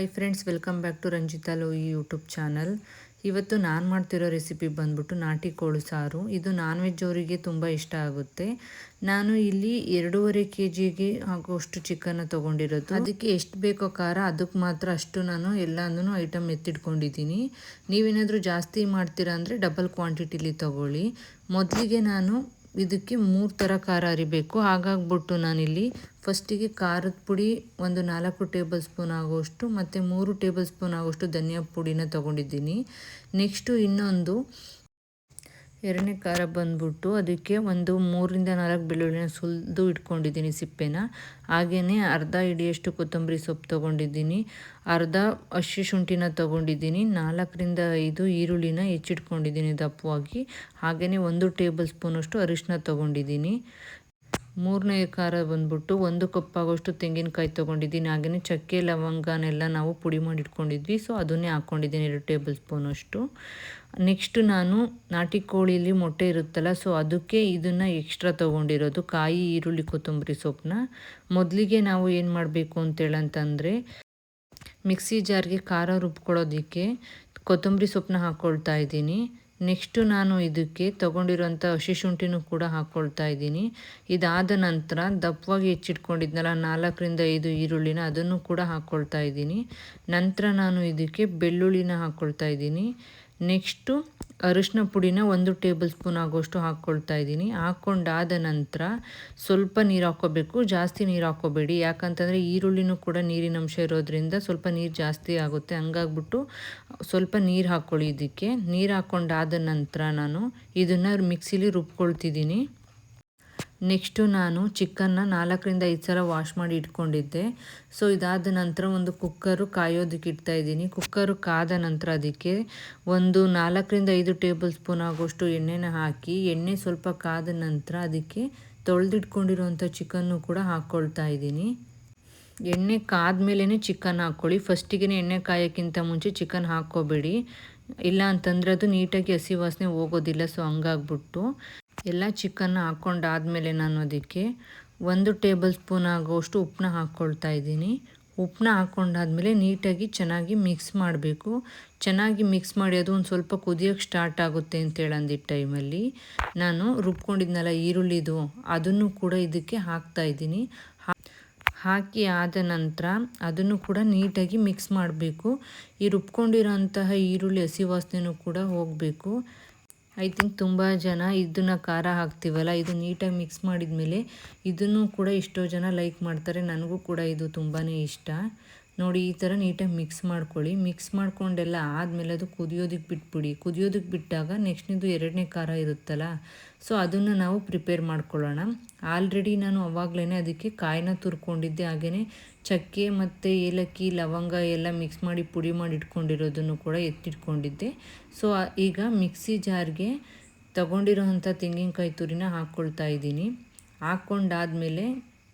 Hi friends, welcome back to Ranjitha Loyi YouTube channel. ಇವತ್ತು ನಾನು ಮಾಡ್ತಿರೋ ರೆಸಿಪಿ ಬಂದ್ಬಿಟ್ಟು ನಾಟಿ ಕೋಳಿ ಸಾರು. ಇದು ನಾನ್ ವೆಜ್ ಅವರಿಗೆ ತುಂಬ ಇಷ್ಟ ಆಗುತ್ತೆ. ನಾನು ಇಲ್ಲಿ 2.5 kg ಆಗುವಷ್ಟು ಚಿಕನ್ನ ತೊಗೊಂಡಿರೋದು. ಅದಕ್ಕೆ ಎಷ್ಟು ಬೇಕೋ ಖಾರ ಅದಕ್ಕೆ ಮಾತ್ರ ಅಷ್ಟು ನಾನು ಎಲ್ಲನೂ ಐಟಮ್ ಎತ್ತಿಟ್ಕೊಂಡಿದ್ದೀನಿ. ನೀವೇನಾದರೂ ಜಾಸ್ತಿ ಮಾಡ್ತೀರಾ ಅಂದರೆ ಡಬಲ್ ಕ್ವಾಂಟಿಟಿಲಿ ತೊಗೊಳ್ಳಿ. ಮೊದಲಿಗೆ ನಾನು ಇದಕ್ಕೆ 3 ಥರ ಖಾರ ಅರಿಬೇಕು. ಹಾಗಾಗ್ಬಿಟ್ಟು ನಾನಿಲ್ಲಿ ಫಸ್ಟಿಗೆ ಖಾರದ ಪುಡಿ ಒಂದು 4 ಟೇಬಲ್ ಸ್ಪೂನ್ ಆಗುವಷ್ಟು ಮತ್ತು 3 ಟೇಬಲ್ ಸ್ಪೂನ್ ಆಗುವಷ್ಟು ಧನಿಯಾ ಪುಡಿನ ತೊಗೊಂಡಿದ್ದೀನಿ. ನೆಕ್ಸ್ಟು ಇನ್ನೊಂದು ಎರಡನೇ ಖಾರ ಬಂದ್ಬಿಟ್ಟು ಅದಕ್ಕೆ ಒಂದು 3ರಿಂದ 4 ಬೆಳ್ಳುಳ್ಳಿನ ಸುಲಿದು ಇಟ್ಕೊಂಡಿದ್ದೀನಿ ಸಿಪ್ಪೆನ. ಹಾಗೆಯೇ ಅರ್ಧ ಹಿಡಿಯಷ್ಟು ಕೊತ್ತಂಬರಿ ಸೊಪ್ಪು ತೊಗೊಂಡಿದ್ದೀನಿ, ಅರ್ಧ ಹಸಿ ಶುಂಠಿನ ತೊಗೊಂಡಿದ್ದೀನಿ, 4ರಿಂದ 5 ಈರುಳ್ಳಿನ ಹೆಚ್ಚಿಟ್ಕೊಂಡಿದ್ದೀನಿ ದಪ್ಪವಾಗಿ. ಹಾಗೆಯೇ 1 ಟೇಬಲ್ ಸ್ಪೂನಷ್ಟು ಅರಿಶಿನ ತೊಗೊಂಡಿದ್ದೀನಿ. ಮೂರನೇ ಖಾರ ಬಂದ್ಬಿಟ್ಟು 1 ಕಪ್ ಆಗೋಷ್ಟು ತೆಂಗಿನಕಾಯಿ ತೊಗೊಂಡಿದ್ದೀನಿ. ಹಾಗೆಯೇ ಚಕ್ಕೆ ಲವಂಗನೆಲ್ಲ ನಾವು ಪುಡಿ ಮಾಡಿ ಇಟ್ಕೊಂಡಿದ್ವಿ, ಸೊ ಅದನ್ನೇ ಹಾಕ್ಕೊಂಡಿದ್ದೀನಿ 2 ಟೇಬಲ್ ಸ್ಪೂನಷ್ಟು. ನೆಕ್ಸ್ಟು ನಾನು ನಾಟಿ ಕೋಳಿಲಿ ಮೊಟ್ಟೆ ಇರುತ್ತಲ್ಲ, ಸೊ ಅದಕ್ಕೆ ಇದನ್ನು ಎಕ್ಸ್ಟ್ರಾ ತೊಗೊಂಡಿರೋದು ಕಾಯಿ, ಈರುಳ್ಳಿ, ಕೊತ್ತಂಬರಿ ಸೊಪ್ಪನ್ನ. ಮೊದಲಿಗೆ ನಾವು ಏನು ಮಾಡಬೇಕು ಅಂತೇಳಂತಂದರೆ ಮಿಕ್ಸಿ ಜಾರ್ಗೆ ಖಾರ ರುಬ್ಕೊಳ್ಳೋದಕ್ಕೆ ಕೊತ್ತಂಬರಿ ಸೊಪ್ಪನ್ನ ಹಾಕ್ಕೊಳ್ತಾ ಇದ್ದೀನಿ. ನೆಕ್ಸ್ಟು ನಾನು ಇದಕ್ಕೆ ತೊಗೊಂಡಿರೋಂಥ ಹಸಿ ಶುಂಠಿನೂ ಕೂಡ ಹಾಕ್ಕೊಳ್ತಾ ಇದ್ದೀನಿ. ಇದಾದ ನಂತರ ದಪ್ಪವಾಗಿ ಹೆಚ್ಚಿಟ್ಕೊಂಡಿದ್ನಲ್ಲ 4ರಿಂದ 5 ಈರುಳ್ಳಿನ ಅದನ್ನು ಕೂಡ ಹಾಕ್ಕೊಳ್ತಾ ಇದ್ದೀನಿ. ನಂತರ ನಾನು ಇದಕ್ಕೆ ಬೆಳ್ಳುಳ್ಳಿನ ಹಾಕ್ಕೊಳ್ತಾ ಇದ್ದೀನಿ. ನೆಕ್ಸ್ಟು ಅರಿಶಿನ ಪುಡಿನ 1 ಟೇಬಲ್ ಸ್ಪೂನ್ ಆಗೋಷ್ಟು ಹಾಕ್ಕೊಳ್ತಾ ಇದ್ದೀನಿ. ಹಾಕ್ಕೊಂಡಾದ ನಂತರ ಸ್ವಲ್ಪ ನೀರು ಹಾಕ್ಕೋಬೇಕು, ಜಾಸ್ತಿ ನೀರು ಹಾಕ್ಕೋಬೇಡಿ. ಯಾಕಂತಂದರೆ ಈರುಳ್ಳಿನೂ ಕೂಡ ನೀರಿನ ಅಂಶ ಇರೋದ್ರಿಂದ ಸ್ವಲ್ಪ ನೀರು ಜಾಸ್ತಿ ಆಗುತ್ತೆ. ಹಂಗಾಗ್ಬಿಟ್ಟು ಸ್ವಲ್ಪ ನೀರು ಹಾಕ್ಕೊಳ್ಳಿ. ಇದಕ್ಕೆ ನೀರು ಹಾಕ್ಕೊಂಡಾದ ನಂತರ ನಾನು ಇದನ್ನು ಮಿಕ್ಸಿಲಿ ರುಬ್ಕೊಳ್ತಿದ್ದೀನಿ. ನೆಕ್ಸ್ಟು ನಾನು ಚಿಕನ್ನ 4ರಿಂದ 5 ಸಲ ವಾಶ್ ಮಾಡಿ ಇಟ್ಕೊಂಡಿದ್ದೆ. ಸೊ ಇದಾದ ನಂತರ ಒಂದು ಕುಕ್ಕರು ಕಾಯೋದಕ್ಕೆ ಇಡ್ತಾಯಿದ್ದೀನಿ. ಕುಕ್ಕರು ಕಾದ ನಂತರ ಅದಕ್ಕೆ ಒಂದು 4ರಿಂದ 5 ಟೇಬಲ್ ಸ್ಪೂನ್ ಆಗೋಷ್ಟು ಎಣ್ಣೆನ ಹಾಕಿ, ಎಣ್ಣೆ ಸ್ವಲ್ಪ ಕಾದ ನಂತರ ಅದಕ್ಕೆ ತೊಳೆದಿಟ್ಕೊಂಡಿರೋಂಥ ಚಿಕನ್ನು ಕೂಡ ಹಾಕ್ಕೊಳ್ತಾ ಇದ್ದೀನಿ. ಎಣ್ಣೆ ಕಾದ್ಮೇಲೆ ಚಿಕನ್ ಹಾಕ್ಕೊಳ್ಳಿ. ಫಸ್ಟಿಗೆ ಎಣ್ಣೆ ಕಾಯೋಕ್ಕಿಂತ ಮುಂಚೆ ಚಿಕನ್ ಹಾಕ್ಕೋಬೇಡಿ, ಇಲ್ಲ ಅಂತಂದರೆ ಅದು ನೀಟಾಗಿ ಹಸಿ ವಾಸನೆ ಹೋಗೋದಿಲ್ಲ. ಸೊ ಹಂಗಾಗ್ಬಿಟ್ಟು ಎಲ್ಲ ಚಿಕನ್ನ ಹಾಕ್ಕೊಂಡಾದಮೇಲೆ ನಾನು ಅದಕ್ಕೆ 1 ಟೇಬಲ್ ಸ್ಪೂನ್ ಆಗೋಷ್ಟು ಉಪ್ಪನ್ನ ಹಾಕ್ಕೊಳ್ತಾ ಇದ್ದೀನಿ. ಉಪ್ಪನ್ನ ಹಾಕ್ಕೊಂಡಾದ್ಮೇಲೆ ನೀಟಾಗಿ ಚೆನ್ನಾಗಿ ಮಿಕ್ಸ್ ಮಾಡಬೇಕು. ಚೆನ್ನಾಗಿ ಮಿಕ್ಸ್ ಮಾಡಿ ಅದು ಒಂದು ಸ್ವಲ್ಪ ಕುದಿಯೋಕ್ಕೆ ಸ್ಟಾರ್ಟ್ ಆಗುತ್ತೆ ಅಂತೇಳಿ ಅಂದಿದ್ದ ಟೈಮಲ್ಲಿ ನಾನು ರುಬ್ಕೊಂಡಿದ್ನಲ್ಲ ಈರುಳ್ಳಿದು ಅದನ್ನು ಕೂಡ ಇದಕ್ಕೆ ಹಾಕ್ತಾಯಿದ್ದೀನಿ. ಹಾಕಿ ಆದ ನಂತರ ಅದನ್ನು ಕೂಡ ನೀಟಾಗಿ ಮಿಕ್ಸ್ ಮಾಡಬೇಕು. ಈ ರುಬ್ಕೊಂಡಿರೋಂತಹ ಈರುಳ್ಳಿ ಹಸಿ ವಾಸನೆಯೂ ಕೂಡ ಹೋಗಬೇಕು. ಐ ಥಿಂಕ್ ತುಂಬ ಜನ ಇದನ್ನು ಖಾರ ಹಾಕ್ತೀವಲ್ಲ, ಇದು ನೀಟಾಗಿ ಮಿಕ್ಸ್ ಮಾಡಿದ ಮೇಲೆ ಇದನ್ನು ಕೂಡ ಎಷ್ಟೋ ಜನ ಲೈಕ್ ಮಾಡ್ತಾರೆ. ನನಗೂ ಕೂಡ ಇದು ತುಂಬಾ ಇಷ್ಟ. ನೋಡಿ, ಈ ಥರ ನೀಟಾಗಿ ಮಿಕ್ಸ್ ಮಾಡ್ಕೊಳ್ಳಿ. ಮಿಕ್ಸ್ ಮಾಡ್ಕೊಂಡೆಲ್ಲ ಆದಮೇಲೆ ಅದು ಕುದಿಯೋದಕ್ಕೆ ಬಿಟ್ಬಿಡಿ. ಕುದಿಯೋದಕ್ಕೆ ಬಿಟ್ಟಾಗ ನೆಕ್ಸ್ಟ್ನಿದು 2ನೇ ಖಾರ ಇರುತ್ತಲ್ಲ, ಸೊ ಅದನ್ನು ನಾವು ಪ್ರಿಪೇರ್ ಮಾಡ್ಕೊಳ್ಳೋಣ. ಆಲ್ರೆಡಿ ನಾನು ಆವಾಗಲೇ ಅದಕ್ಕೆ ಕಾಯಿನ ತುರ್ಕೊಂಡಿದ್ದೆ. ಹಾಗೆಯೇ ಚಕ್ಕೆ ಮತ್ತು ಏಲಕ್ಕಿ, ಲವಂಗ ಎಲ್ಲ ಮಿಕ್ಸ್ ಮಾಡಿ ಪುಡಿ ಮಾಡಿ ಇಟ್ಕೊಂಡಿರೋದನ್ನು ಕೂಡ ಎತ್ತಿಟ್ಕೊಂಡಿದ್ದೆ. ಸೊ ಈಗ ಮಿಕ್ಸಿ ಜಾರ್ಗೆ ತಗೊಂಡಿರೋಂಥ ತೆಂಗಿನಕಾಯಿ ತುರಿನ ಹಾಕ್ಕೊಳ್ತಾ ಇದ್ದೀನಿ. ಹಾಕ್ಕೊಂಡಾದ್ಮೇಲೆ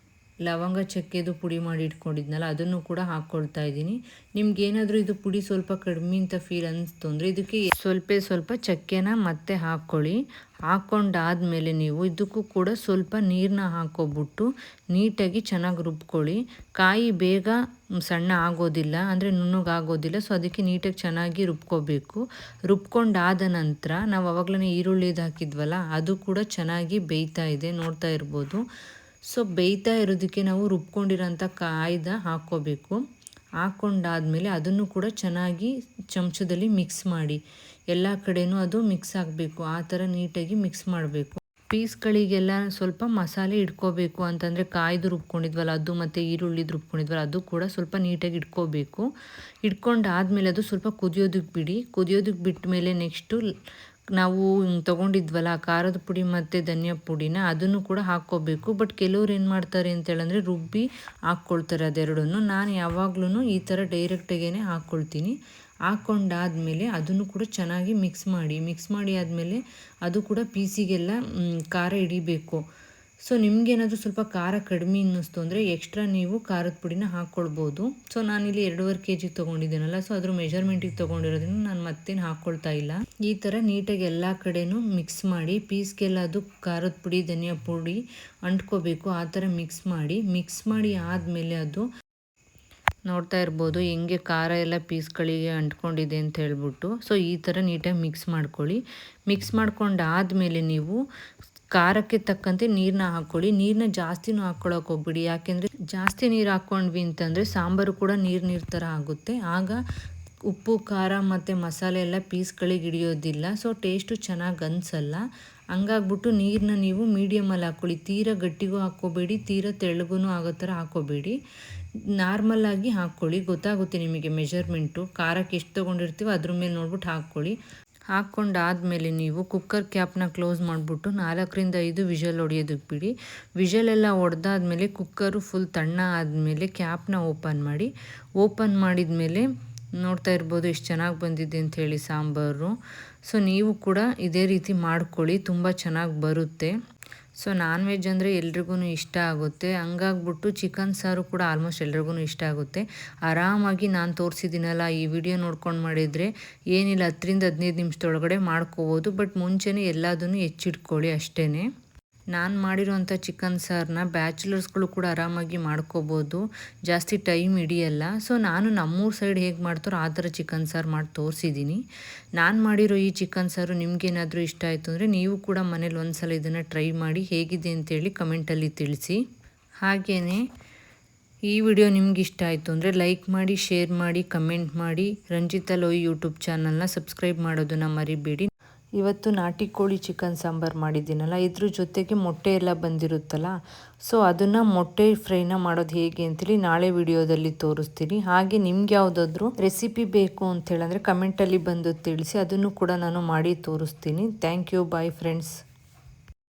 ಲವಂಗ, ಚಕ್ಕೆದು ಪುಡಿ ಮಾಡಿ ಇಟ್ಕೊಂಡಿದ್ನಲ್ಲ ಅದನ್ನು ಕೂಡ ಹಾಕ್ಕೊಳ್ತಾ ಇದ್ದೀನಿ. ನಿಮ್ಗೇನಾದರೂ ಇದು ಪುಡಿ ಸ್ವಲ್ಪ ಕಡಿಮೆ ಅಂತ ಫೀಲ್ ಅನಿಸ್ತು ಅಂದರೆ ಇದಕ್ಕೆ ಸ್ವಲ್ಪ ಚಕ್ಕೆನ ಮತ್ತೆ ಹಾಕ್ಕೊಳ್ಳಿ. ಹಾಕ್ಕೊಂಡಾದ್ಮೇಲೆ ನೀವು ಇದಕ್ಕೂ ಕೂಡ ಸ್ವಲ್ಪ ನೀರನ್ನ ಹಾಕ್ಕೊಬಿಟ್ಟು ನೀಟಾಗಿ ಚೆನ್ನಾಗಿ ರುಬ್ಕೊಳ್ಳಿ. ಕಾಯಿ ಬೇಗ ಸಣ್ಣ ಆಗೋದಿಲ್ಲ, ಅಂದರೆ ನುಣ್ಣಗಾಗೋದಿಲ್ಲ. ಸೊ ಅದಕ್ಕೆ ನೀಟಾಗಿ ಚೆನ್ನಾಗಿ ರುಬ್ಕೋಬೇಕು. ರುಬ್ಕೊಂಡಾದ ನಂತರ ನಾವು ಆವಾಗಲೇ ಈರುಳ್ಳಿದು ಹಾಕಿದ್ವಲ್ಲ ಅದು ಕೂಡ ಚೆನ್ನಾಗಿ ಬೇಯ್ತಾ ಇದೆ, ನೋಡ್ತಾ ಇರ್ಬೋದು. ಸೊ ಬೇಯ್ತಾ ಇರೋದಕ್ಕೆ ನಾವು ರುಬ್ಕೊಂಡಿರೋಂಥ ಕಾಯ್ದ ಹಾಕ್ಕೋಬೇಕು. ಹಾಕ್ಕೊಂಡಾದ್ಮೇಲೆ ಅದನ್ನು ಕೂಡ ಚೆನ್ನಾಗಿ ಚಮಚದಲ್ಲಿ ಮಿಕ್ಸ್ ಮಾಡಿ. ಎಲ್ಲ ಕಡೆನೂ ಅದು ಮಿಕ್ಸ್ ಆಗಬೇಕು. ಆ ಥರ ನೀಟಾಗಿ ಮಿಕ್ಸ್ ಮಾಡಬೇಕು. ಪೀಸ್ಗಳಿಗೆಲ್ಲ ಸ್ವಲ್ಪ ಮಸಾಲೆ ಇಟ್ಕೋಬೇಕು. ಅಂತಂದರೆ ಕಾಯ್ದು ರುಬ್ಕೊಂಡಿದ್ವಲ್ಲ ಅದು ಮತ್ತು ಈರುಳ್ಳಿದು ರುಬ್ಕೊಂಡಿದ್ವಲ್ಲ ಅದು ಕೂಡ ಸ್ವಲ್ಪ ನೀಟಾಗಿ ಇಟ್ಕೋಬೇಕು. ಇಟ್ಕೊಂಡಾದ್ಮೇಲೆ ಅದು ಸ್ವಲ್ಪ ಕುದಿಯೋದಕ್ಕೆ ಬಿಡಿ. ಕುದಿಯೋದಕ್ಕೆ ಬಿಟ್ಟ ಮೇಲೆ ನೆಕ್ಸ್ಟು ನಾವು ತೊಗೊಂಡಿದ್ವಲ್ಲ ಖಾರದ ಪುಡಿ ಮತ್ತು ಧನಿಯಾ ಪುಡಿನ ಅದನ್ನು ಕೂಡ ಹಾಕ್ಕೋಬೇಕು. ಬಟ್ ಕೆಲವ್ರು ಏನು ಮಾಡ್ತಾರೆ ಅಂತೇಳಂದರೆ ರುಬ್ಬಿ ಹಾಕ್ಕೊಳ್ತಾರೆ ಅದೆರಡನ್ನು. ನಾನು ಯಾವಾಗ್ಲೂ ಈ ಥರ ಡೈರೆಕ್ಟಾಗೇ ಹಾಕ್ಕೊಳ್ತೀನಿ. ಹಾಕ್ಕೊಂಡಾದ್ಮೇಲೆ ಅದನ್ನು ಕೂಡ ಚೆನ್ನಾಗಿ ಮಿಕ್ಸ್ ಮಾಡಿ ಆದಮೇಲೆ ಅದು ಕೂಡ ಪೀಸಿಗೆಲ್ಲ ಖಾರ ಹಿಡಿಬೇಕು. ಸೊ ನಿಮಗೇನಾದರೂ ಸ್ವಲ್ಪ ಖಾರ ಕಡಿಮೆ ಅನ್ನಿಸ್ತು ಅಂದರೆ ಎಕ್ಸ್ಟ್ರಾ ನೀವು ಖಾರದ ಪುಡಿನ ಹಾಕ್ಕೊಳ್ಬೋದು. ಸೊ ನಾನಿಲ್ಲಿ 2.5 kg ತೊಗೊಂಡಿದ್ದೀನಲ್ಲ, ಸೊ ಅದ್ರ ಮೆಜರ್ಮೆಂಟಿಗೆ ತೊಗೊಂಡಿರೋದ್ರಿಂದ ನಾನು ಮತ್ತೇನು ಹಾಕ್ಕೊಳ್ತಾ ಇಲ್ಲ. ಈ ಥರ ನೀಟಾಗಿ ಎಲ್ಲ ಕಡೆನೂ ಮಿಕ್ಸ್ ಮಾಡಿ ಪೀಸ್ಗೆಲ್ಲ ಅದು ಖಾರದ ಪುಡಿ, ಧನಿಯಾ ಪುಡಿ ಅಂಟ್ಕೋಬೇಕು. ಆ ಥರ ಮಿಕ್ಸ್ ಮಾಡಿ ಆದಮೇಲೆ ಅದು ನೋಡ್ತಾ ಇರ್ಬೋದು ಹೆಂಗೆ ಖಾರ ಎಲ್ಲ ಪೀಸ್ಗಳಿಗೆ ಅಂಟ್ಕೊಂಡಿದೆ ಅಂತ ಹೇಳ್ಬಿಟ್ಟು. ಸೊ ಈ ಥರ ನೀಟಾಗಿ ಮಿಕ್ಸ್ ಮಾಡ್ಕೊಳ್ಳಿ. ಮಿಕ್ಸ್ ಮಾಡ್ಕೊಂಡಾದಮೇಲೆ ನೀವು ಖಾರಕ್ಕೆ ತಕ್ಕಂತೆ ನೀರನ್ನ ಹಾಕ್ಕೊಳ್ಳಿ. ನೀರನ್ನ ಜಾಸ್ತಿನೂ ಹಾಕ್ಕೊಳ್ಳೋಕೆ ಹೋಗ್ಬಿಡಿ, ಯಾಕೆಂದರೆ ಜಾಸ್ತಿ ನೀರು ಹಾಕ್ಕೊಂಡ್ವಿ ಅಂತಂದರೆ ಸಾಂಬಾರು ಕೂಡ ನೀರು ಥರ ಆಗುತ್ತೆ. ಆಗ ಉಪ್ಪು ಖಾರ ಮತ್ತು ಮಸಾಲೆ ಎಲ್ಲ ಪೀಸ್ಗಳಿಗೆ ಹಿಡಿಯೋದಿಲ್ಲ. ಸೊ ಟೇಸ್ಟು ಚೆನ್ನಾಗಿ ಅನಿಸಲ್ಲ. ಹಂಗಾಗ್ಬಿಟ್ಟು ನೀರನ್ನ ನೀವು ಮೀಡಿಯಮಲ್ಲಿ ಹಾಕ್ಕೊಳ್ಳಿ. ತೀರಾ ಗಟ್ಟಿಗೂ ಹಾಕ್ಕೋಬೇಡಿ, ತೀರಾ ತೆಳ್ಳಗೂ ಆಗೋ ಥರ ಹಾಕ್ಕೋಬೇಡಿ. ನಾರ್ಮಲಾಗಿ ಹಾಕ್ಕೊಳ್ಳಿ. ಗೊತ್ತಾಗುತ್ತೆ ನಿಮಗೆ ಮೆಜರ್ಮೆಂಟು. ಖಾರಕ್ಕೆ ಎಷ್ಟು ತೊಗೊಂಡಿರ್ತೀವೋ ಅದ್ರ ಮೇಲೆ ನೋಡ್ಬಿಟ್ಟು ಹಾಕ್ಕೊಳ್ಳಿ. ಹಾಕ್ಕೊಂಡಾದಮೇಲೆ ನೀವು ಕುಕ್ಕರ್ ಕ್ಯಾಪ್ನ ಕ್ಲೋಸ್ ಮಾಡಿಬಿಟ್ಟು 4ರಿಂದ 5 ವಿಷಲ್ ಹೊಡೆಯೋದಕ್ಕೆ ಬಿಡಿ. ವಿಷಲೆಲ್ಲ ಹೊಡೆದಾದ್ಮೇಲೆ ಕುಕ್ಕರು ಫುಲ್ ತಣ್ಣ ಆದಮೇಲೆ ಕ್ಯಾಪ್ನ ಓಪನ್ ಮಾಡಿ. ಓಪನ್ ಮಾಡಿದ ಮೇಲೆ ನೋಡ್ತಾ ಇರ್ಬೋದು ಎಷ್ಟು ಚೆನ್ನಾಗಿ ಬಂದಿದೆ ಅಂಥೇಳಿ ಸಾಂಬಾರು. ಸೊ ನೀವು ಕೂಡ ಇದೇ ರೀತಿ ಮಾಡ್ಕೊಳ್ಳಿ, ತುಂಬ ಚೆನ್ನಾಗಿ ಬರುತ್ತೆ. ಸೊ ನಾನ್ ವೆಜ್ ಅಂದರೆ ಎಲ್ರಿಗೂ ಇಷ್ಟ ಆಗುತ್ತೆ. ಹಂಗಾಗ್ಬಿಟ್ಟು ಚಿಕನ್ ಸಾರು ಕೂಡ ಆಲ್ಮೋಸ್ಟ್ ಎಲ್ರಿಗೂ ಇಷ್ಟ ಆಗುತ್ತೆ. ಆರಾಮಾಗಿ ನಾನು ತೋರಿಸಿದ್ದೀನಲ್ಲ ಈ ವಿಡಿಯೋ ನೋಡ್ಕೊಂಡು ಮಾಡಿದರೆ ಏನಿಲ್ಲ 10ರಿಂದ 15 ನಿಮಿಷದೊಳಗಡೆ ಮಾಡ್ಕೋಬೋದು. ಬಟ್ ಮುಂಚೆನೇ ಎಲ್ಲದನ್ನು ಹೆಚ್ಚಿಟ್ಕೊಳ್ಳಿ ಅಷ್ಟೇ. ನಾನು ಮಾಡಿರೋಂಥ ಚಿಕನ್ ಸಾರನ್ನ ಬ್ಯಾಚುಲರ್ಸ್ಗಳು ಕೂಡ ಆರಾಮಾಗಿ ಮಾಡ್ಕೋಬೋದು, ಜಾಸ್ತಿ ಟೈಮ್ ಹಿಡಿಯಲ್ಲ. ಸೊ ನಾನು ನಮ್ಮೂರ ಸೈಡ್ ಹೇಗೆ ಮಾಡ್ತಾರೋ ಆ ಥರ ಚಿಕನ್ ಸಾರು ಮಾಡಿ ತೋರಿಸಿದ್ದೀನಿ. ನಾನು ಮಾಡಿರೋ ಈ ಚಿಕನ್ ಸಾರು ನಿಮಗೇನಾದರೂ ಇಷ್ಟ ಆಯಿತು ಅಂದರೆ ನೀವು ಕೂಡ ಮನೇಲಿ ಒಂದ್ಸಲ ಇದನ್ನು ಟ್ರೈ ಮಾಡಿ ಹೇಗಿದೆ ಅಂತೇಳಿ ಕಮೆಂಟಲ್ಲಿ ತಿಳಿಸಿ. ಹಾಗೆಯೇ ಈ ವಿಡಿಯೋ ನಿಮ್ಗೆ ಇಷ್ಟ ಆಯಿತು ಅಂದರೆ ಲೈಕ್ ಮಾಡಿ, ಶೇರ್ ಮಾಡಿ, ಕಮೆಂಟ್ ಮಾಡಿ. ರಂಜಿತಾ ಲೋಯಿ ಯೂಟ್ಯೂಬ್ ಚಾನಲ್ನ ಸಬ್ಸ್ಕ್ರೈಬ್ ಮಾಡೋದನ್ನು ಮರಿಬೇಡಿ. ಇವತ್ತು ನಾಟಿ ಕೋಳಿ ಚಿಕನ್ ಸಾಂಬಾರು ಮಾಡಿದ್ದೀನಲ್ಲ, ಇದ್ರ ಜೊತೆಗೆ ಮೊಟ್ಟೆ ಎಲ್ಲ ಬಂದಿರುತ್ತಲ್ಲ, ಸೊ ಅದನ್ನು ಮೊಟ್ಟೆ ಫ್ರೈನ ಮಾಡೋದು ಹೇಗೆ ಅಂತೇಳಿ ನಾಳೆ ವಿಡಿಯೋದಲ್ಲಿ ತೋರಿಸ್ತೀನಿ. ಹಾಗೆ ನಿಮ್ಗೆ ಯಾವುದಾದ್ರೂ ರೆಸಿಪಿ ಬೇಕು ಅಂತೇಳಂದರೆ ಕಮೆಂಟಲ್ಲಿ ಬಂದು ತಿಳಿಸಿ, ಅದನ್ನು ಕೂಡ ನಾನು ಮಾಡಿ ತೋರಿಸ್ತೀನಿ. Thank you, bye friends.